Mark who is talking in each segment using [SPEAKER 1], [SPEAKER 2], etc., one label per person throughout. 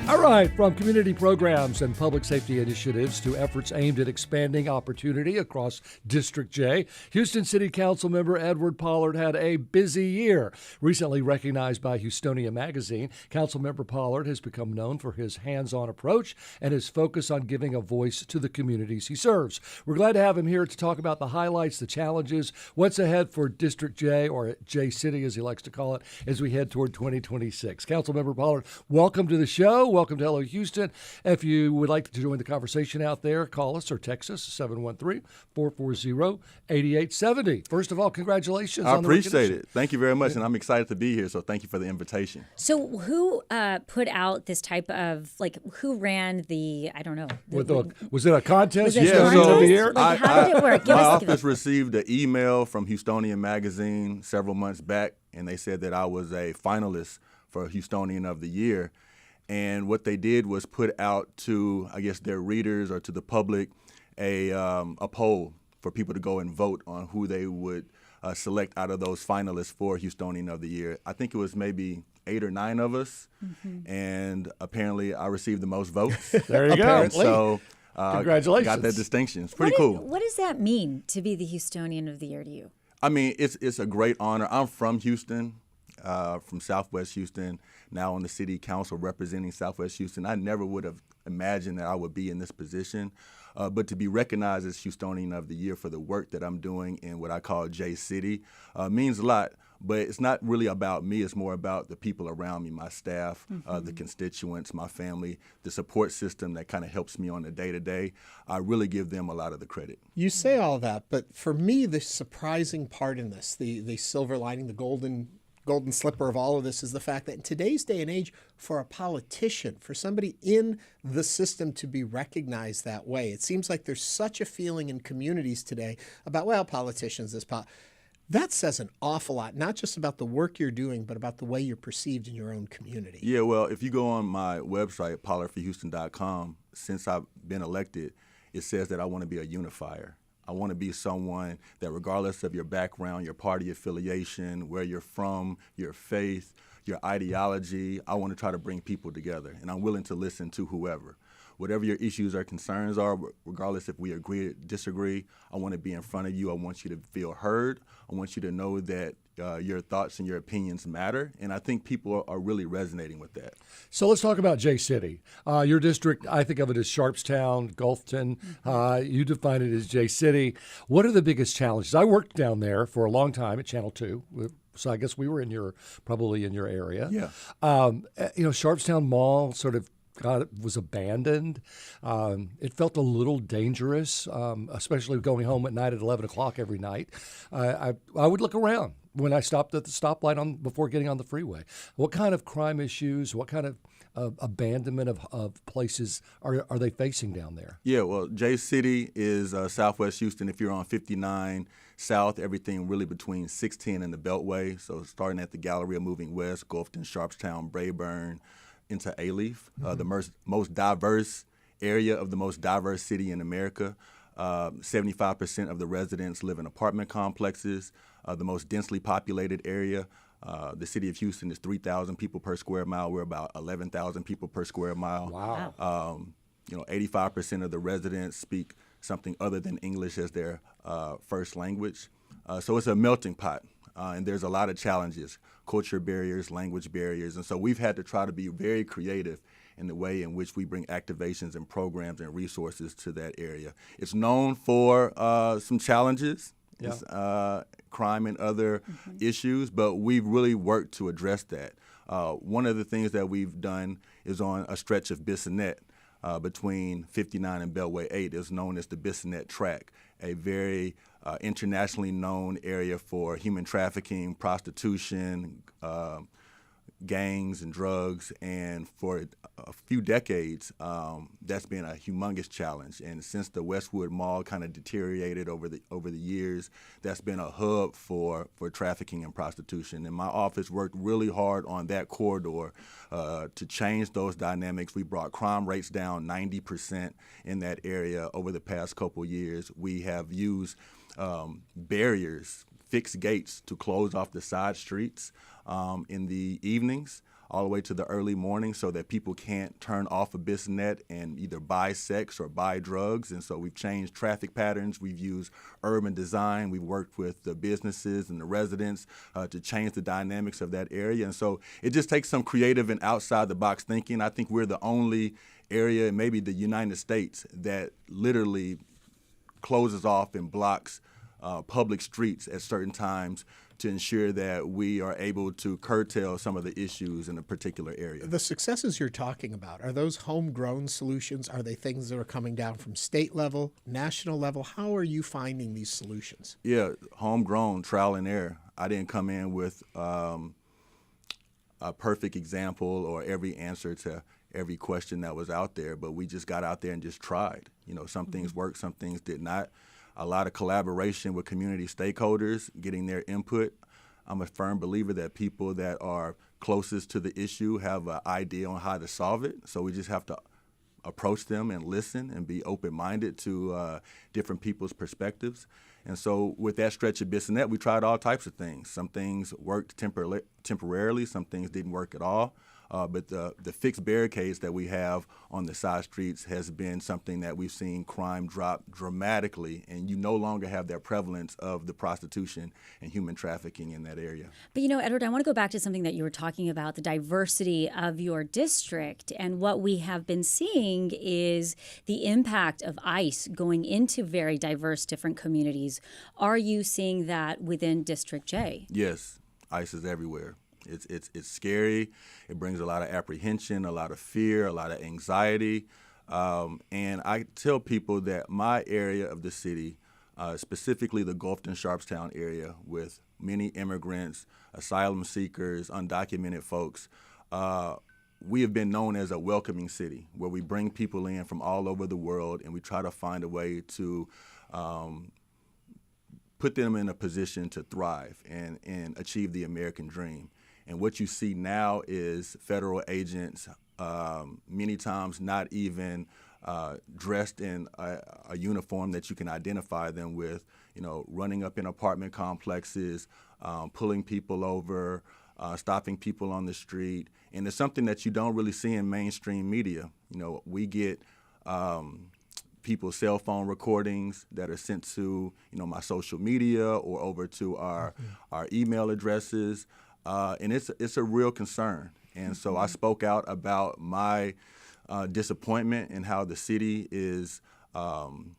[SPEAKER 1] All right, from community programs and public safety initiatives to efforts aimed at expanding opportunity across District J, Houston City Council member Edward Pollard had a busy year. Recently recognized by Houstonia Magazine, Councilmember Pollard has become known for his hands-on approach and his focus on giving a voice to the communities he serves. We're glad to have him here to talk about the highlights, the challenges, what's ahead for District J, or J City as he likes to call it, as we head toward 2026. Councilmember Pollard, welcome to the show. Welcome to Hello Houston. If you would like to join the conversation out there, call us or text us 713-440-8870. First of all, congratulations on the recognition.
[SPEAKER 2] I appreciate it. Thank you very much, and I'm excited to be here, so thank you for the invitation.
[SPEAKER 3] So who put out this type of, who ran the, I don't know.
[SPEAKER 1] Was it a contest?
[SPEAKER 2] So
[SPEAKER 1] year?
[SPEAKER 3] How did it work?
[SPEAKER 2] My office received an email from Houstonian Magazine several months back, and they said that I was a finalist for Houstonian of the Year. And what they did was put out to, I guess, their readers or to the public a poll for people to go and vote on who they would select out of those finalists for Houstonian of the Year. I think it was maybe 8 or 9 of us, and apparently I received the most votes.
[SPEAKER 1] There you go.
[SPEAKER 2] So
[SPEAKER 1] congratulations.
[SPEAKER 2] Got that distinction. It's pretty cool.
[SPEAKER 3] What does that mean to be the Houstonian of the Year to you?
[SPEAKER 2] I mean, it's a great honor. I'm from Houston. From Southwest Houston, now on the city council representing Southwest Houston. I never would have imagined that I would be in this position, but to be recognized as Houstonian of the Year for the work that I'm doing in what I call J City means a lot. But it's not really about me. It's more about the people around me, my staff, the constituents, my family, the support system that kind of helps me on the day-to-day. I really give them a lot of the credit.
[SPEAKER 4] You say all that, but for me, the surprising part in this, the silver lining, the golden slipper of all of this is the fact that in today's day and age, for a politician, for somebody in the system to be recognized that way, it seems like there's such a feeling in communities today about, well, politicians, that says an awful lot, not just about the work you're doing, but about the way you're perceived in your own community.
[SPEAKER 2] Yeah, well, if you go on my website, pollardforhouston.com, since I've been elected, it says that I want to be a unifier. I want to be someone that regardless of your background, your party affiliation, where you're from, your faith, your ideology, I want to try to bring people together. And I'm willing to listen to whoever. Whatever your issues or concerns are, regardless if we agree or disagree, I want to be in front of you. I want you to feel heard. I want you to know that your thoughts and your opinions matter, and I think people are really resonating with that.
[SPEAKER 1] So let's talk about J City. Your district, I think of it as Sharpstown, Gulfton. You define it as J City. What are the biggest challenges? I worked down there for a long time at Channel 2, so I guess we were probably in your area.
[SPEAKER 2] Yeah.
[SPEAKER 1] Sharpstown Mall sort of was abandoned. It felt a little dangerous, especially going home at night at 11 o'clock every night. I would look around when I stopped at the stoplight before getting on the freeway. What kind of crime issues, what kind of abandonment of places are they facing down there?
[SPEAKER 2] Yeah, well, J City is Southwest Houston. If you're on 59 South, everything really between 610 and the Beltway. So starting at the Galleria, moving west, Gulfton, Sharpstown, Brayburn, into Alief, the most diverse area of the most diverse city in America. 75% of the residents live in apartment complexes, the most densely populated area. The city of Houston is 3,000 people per square mile. We're about 11,000 people per square mile.
[SPEAKER 1] Wow.
[SPEAKER 2] 85% of the residents speak something other than English as their first language. So it's a melting pot. And there's a lot of challenges, culture barriers, language barriers. And so we've had to try to be very creative in the way in which we bring activations and programs and resources to that area. It's known for some challenges, crime and other issues, but we've really worked to address that. One of the things that we've done is on a stretch of Bissonnette between 59 and Beltway 8 is known as the Bissonnette Track, a very internationally known area for human trafficking, prostitution, gangs and drugs, and for a few decades, that's been a humongous challenge. And since the Westwood Mall kind of deteriorated over the years, that's been a hub for trafficking and prostitution. And my office worked really hard on that corridor to change those dynamics. We brought crime rates down 90% in that area over the past couple years. We have used barriers, fixed gates to close off the side streets in the evenings. all the way to the early morning so that people can't turn off a BizNet and either buy sex or buy drugs. And so we've changed traffic patterns. We've used urban design. We've worked with the businesses and the residents to change the dynamics of that area. And so it just takes some creative and outside the box thinking. I think we're the only area, maybe the United States, that literally closes off and blocks public streets at certain times to ensure that we are able to curtail some of the issues in a particular area.
[SPEAKER 4] The successes you're talking about, are those homegrown solutions? Are they things that are coming down from state level, national level? How are you finding these solutions?
[SPEAKER 2] Yeah, homegrown, trial and error. I didn't come in with a perfect example or every answer to every question that was out there, but we just got out there and just tried. Some things worked, some things did not. A lot of collaboration with community stakeholders, getting their input. I'm a firm believer that people that are closest to the issue have an idea on how to solve it. So we just have to approach them and listen and be open-minded to different people's perspectives. And so with that stretch of BizNet, we tried all types of things. Some things worked temporarily, some things didn't work at all. But the fixed barricades that we have on the side streets has been something that we've seen crime drop dramatically, and you no longer have that prevalence of the prostitution and human trafficking in that area.
[SPEAKER 3] But Edward, I want to go back to something that you were talking about, the diversity of your district. And what we have been seeing is the impact of ICE going into very diverse different communities. Are you seeing that within District J?
[SPEAKER 2] Yes, ICE is everywhere. It's scary. It brings a lot of apprehension, a lot of fear, a lot of anxiety. And I tell people that my area of the city, specifically the Gulfton-Sharpstown area with many immigrants, asylum seekers, undocumented folks, we have been known as a welcoming city where we bring people in from all over the world and we try to find a way to put them in a position to thrive and achieve the American dream. And what you see now is federal agents many times not even dressed in a uniform that you can identify them with, running up in apartment complexes, pulling people over, stopping people on the street. And it's something that you don't really see in mainstream media. We get people's cell phone recordings that are sent to, my social media or over to our email addresses. And it's a real concern. And so I spoke out about my disappointment in how the city is kind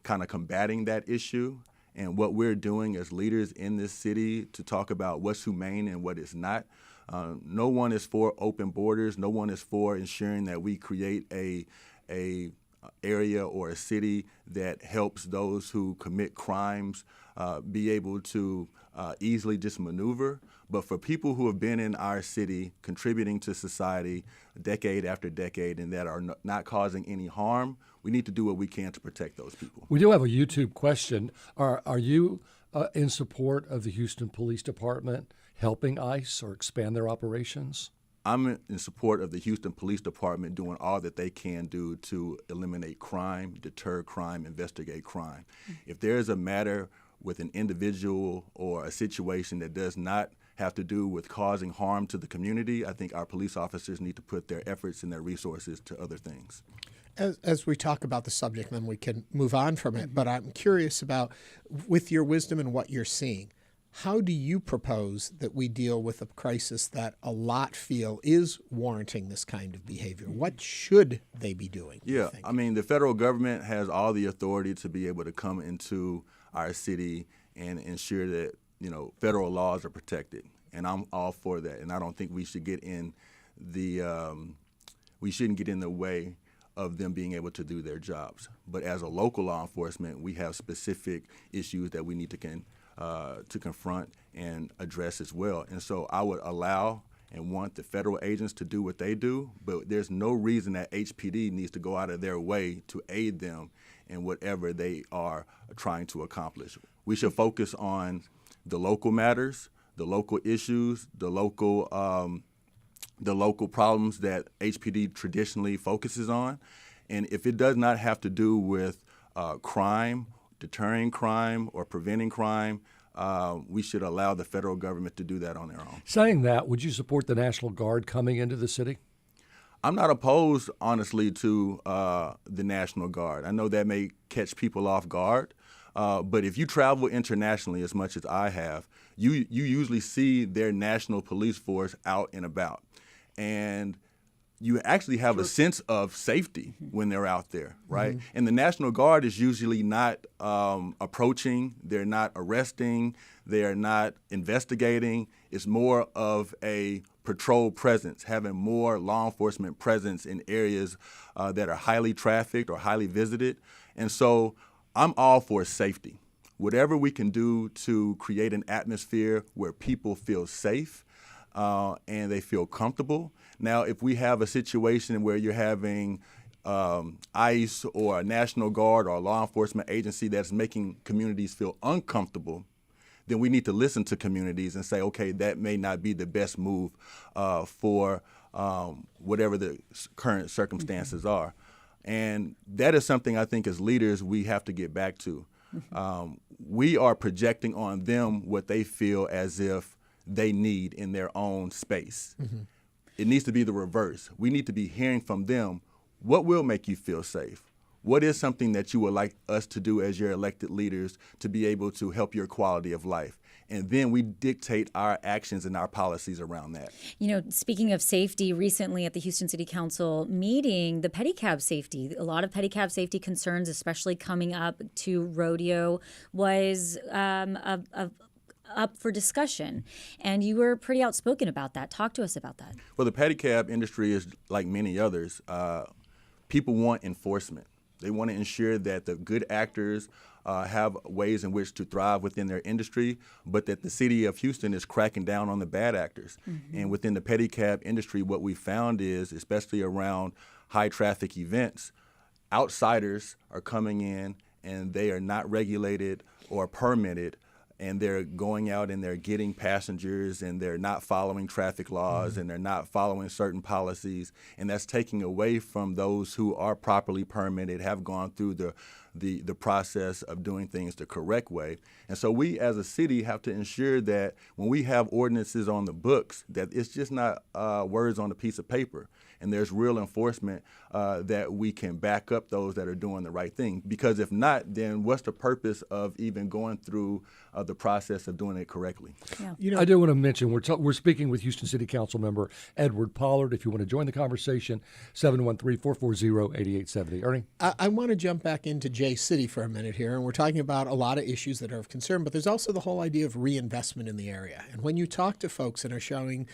[SPEAKER 2] of combating that issue and what we're doing as leaders in this city to talk about what's humane and what is not. No one is for open borders. No one is for ensuring that we create a area or a city that helps those who commit crimes be able to easily just maneuver. But for people who have been in our city contributing to society decade after decade and that are not causing any harm, we need to do what we can to protect those people.
[SPEAKER 1] We do have a YouTube question. Are you in support of the Houston Police Department helping ICE or expand their operations?
[SPEAKER 2] I'm in support of the Houston Police Department doing all that they can do to eliminate crime, deter crime, investigate crime. If there is a matter with an individual or a situation that does not have to do with causing harm to the community, I think our police officers need to put their efforts and their resources to other things.
[SPEAKER 4] As we talk about the subject, then we can move on from it. But I'm curious about, with your wisdom and what you're seeing, how do you propose that we deal with a crisis that a lot feel is warranting this kind of behavior? What should they be doing?
[SPEAKER 2] Yeah, I mean, the federal government has all the authority to be able to come into our city and ensure that, federal laws are protected. And I'm all for that. And I don't think we should get in we shouldn't get in the way of them being able to do their jobs. But as a local law enforcement, we have specific issues that we need to confront and address as well. And so I would allow and want the federal agents to do what they do, but there's no reason that HPD needs to go out of their way to aid them in whatever they are trying to accomplish. We should focus on the local matters, the local issues, the local problems that HPD traditionally focuses on. And if it does not have to do with crime, deterring crime, or preventing crime, we should allow the federal government to do that on their own.
[SPEAKER 1] Saying that, would you support the National Guard coming into the city?
[SPEAKER 2] I'm not opposed, honestly, to the National Guard. I know that may catch people off guard, but if you travel internationally as much as I have, you usually see their national police force out and about. And you actually have a sense of safety when they're out there, right? Mm-hmm. And the National Guard is usually not approaching, they're not arresting, they're not investigating. It's more of a patrol presence, having more law enforcement presence in areas that are highly trafficked or highly visited. And so I'm all for safety. Whatever we can do to create an atmosphere where people feel safe and they feel comfortable. Now, if we have a situation where you're having ICE or a National Guard or a law enforcement agency that's making communities feel uncomfortable, then we need to listen to communities and say, okay, that may not be the best move for whatever the current circumstances are. And that is something I think as leaders we have to get back to. We are projecting on them what they feel as if they need in their own space. Mm-hmm. It needs to be the reverse. We need to be hearing from them, what will make you feel safe? What is something that you would like us to do as your elected leaders to be able to help your quality of life? And then we dictate our actions and our policies around that.
[SPEAKER 3] You know, speaking of safety, recently at the Houston City Council meeting, the pedicab safety, a lot of pedicab safety concerns, especially coming up to rodeo, was up for discussion. And you were pretty outspoken about that. Talk to us about that.
[SPEAKER 2] Well, the pedicab industry is like many others. People want enforcement. They want to ensure that the good actors have ways in which to thrive within their industry, but that the city of Houston is cracking down on the bad actors. Mm-hmm. And within the pedicab industry, what we found is, especially around high traffic events, outsiders are coming in and they are not regulated or permitted, and they're going out and they're getting passengers and they're not following traffic laws mm-hmm. and they're not following certain policies, and that's taking away from those who are properly permitted, have gone through the process of doing things the correct way. And so we as a city have to ensure that when we have ordinances on the books, that it's just not words on a piece of paper, and there's real enforcement that we can back up those that are doing the right thing. Because if not, then what's the purpose of even going through the process of doing it correctly?
[SPEAKER 1] Yeah. You know, I do want to mention we're speaking with Houston City Council member Edward Pollard. If you want to join the conversation, 713-440-8870. Ernie?
[SPEAKER 4] I want to jump back into J City for a minute here, and we're talking about a lot of issues that are of concern, but there's also the whole idea of reinvestment in the area. And when you talk to folks and are showing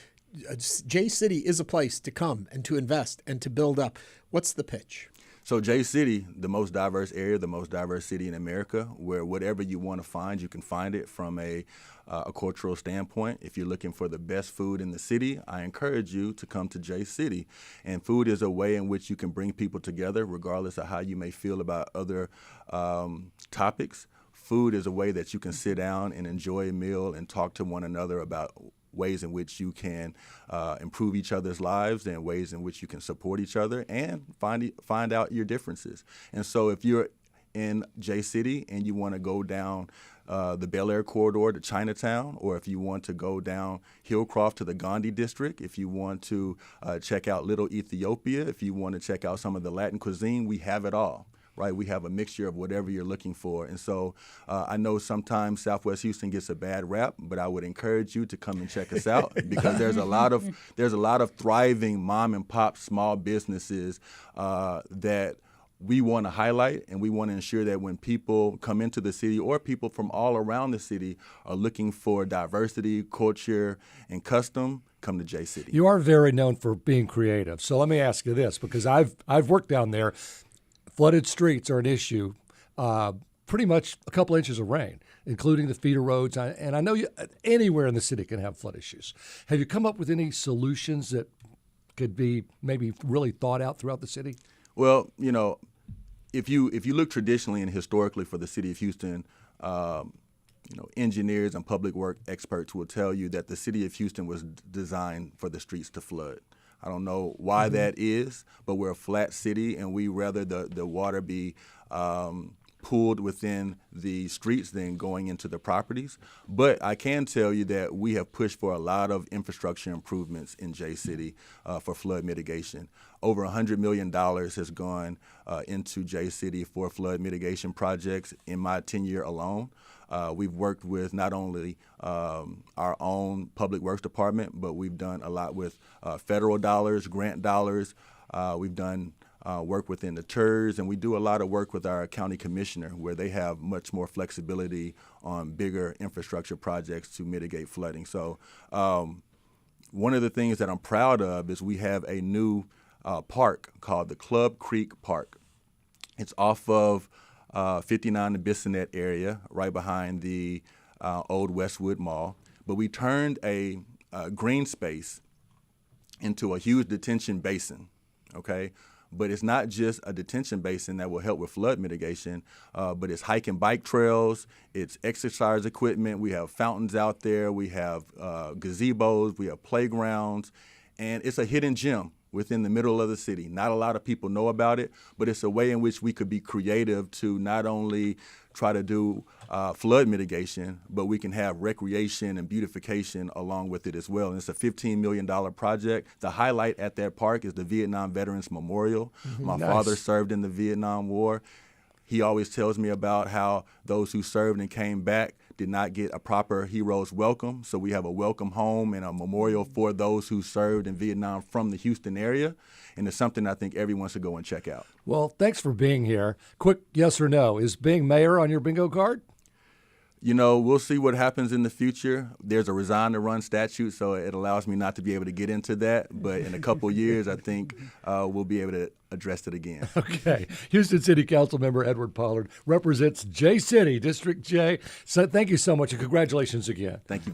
[SPEAKER 4] J City is a place to come and to invest and to build up, what's the pitch?
[SPEAKER 2] So J City, the most diverse area, the most diverse city in America, where whatever you want to find, you can find it from a cultural standpoint. If you're looking for the best food in the city, I encourage you to come to J City. And food is a way in which you can bring people together, regardless of how you may feel about other topics. Food is a way that you can sit down and enjoy a meal and talk to one another about ways in which you can improve each other's lives and ways in which you can support each other and find out your differences. And so if you're in J City and you want to go down the Bel Air corridor to Chinatown, or if you want to go down Hillcroft to the Gandhi district, if you want to check out Little Ethiopia, if you want to check out some of the Latin cuisine, we have it all. Right, we have a mixture of whatever you're looking for. And so I know sometimes Southwest Houston gets a bad rap, but I would encourage you to come and check us out because there's a lot of thriving mom and pop small businesses that we want to highlight, and we want to ensure that when people come into the city or people from all around the city are looking for diversity, culture, and custom, come to J City.
[SPEAKER 1] You are very known for being creative. So let me ask you this, because I've worked down there. Flooded streets are an issue. Pretty much a couple inches of rain, including the feeder roads. And I know anywhere in the city can have flood issues. Have you come up with any solutions that could be maybe really thought out throughout the city?
[SPEAKER 2] Well, you know, if you look traditionally and historically for the city of Houston, engineers and public work experts will tell you that the city of Houston was designed for the streets to flood. I don't know why that is, but we're a flat city, and we rather the water be pooled within the streets than going into the properties. But I can tell you that we have pushed for a lot of infrastructure improvements in J-City for flood mitigation. Over $100 million has gone into J-City for flood mitigation projects in my tenure alone. We've worked with not only our own public works department, but we've done a lot with federal dollars, grant dollars. We've done work within the TERS, and we do a lot of work with our county commissioner where they have much more flexibility on bigger infrastructure projects to mitigate flooding. So one of the things that I'm proud of is we have a new park called the Club Creek Park. It's off of 59 and Bissonnette area, right behind the old Westwood Mall. But we turned a green space into a huge detention basin, okay? But it's not just a detention basin that will help with flood mitigation, but it's hike and bike trails, it's exercise equipment, we have fountains out there, we have gazebos, we have playgrounds, and it's a hidden gem within the middle of the city. Not a lot of people know about it, but it's a way in which we could be creative to not only try to do flood mitigation, but we can have recreation and beautification along with it as well. And it's a $15 million project. The highlight at that park is the Vietnam Veterans Memorial. My father served in the Vietnam War. He always tells me about how those who served and came back did not get a proper hero's welcome. So we have a welcome home and a memorial for those who served in Vietnam from the Houston area. And it's something I think everyone should go and check out.
[SPEAKER 1] Well, thanks for being here. Quick yes or no. Is being mayor on your bingo card?
[SPEAKER 2] You know, we'll see what happens in the future. There's a resign to run statute, so it allows me not to be able to get into that. But in a couple years, I think we'll be able to address it again.
[SPEAKER 1] Okay. Houston City Council member Edward Pollard represents J-City, District J. So thank you so much, and congratulations again.
[SPEAKER 2] Thank you.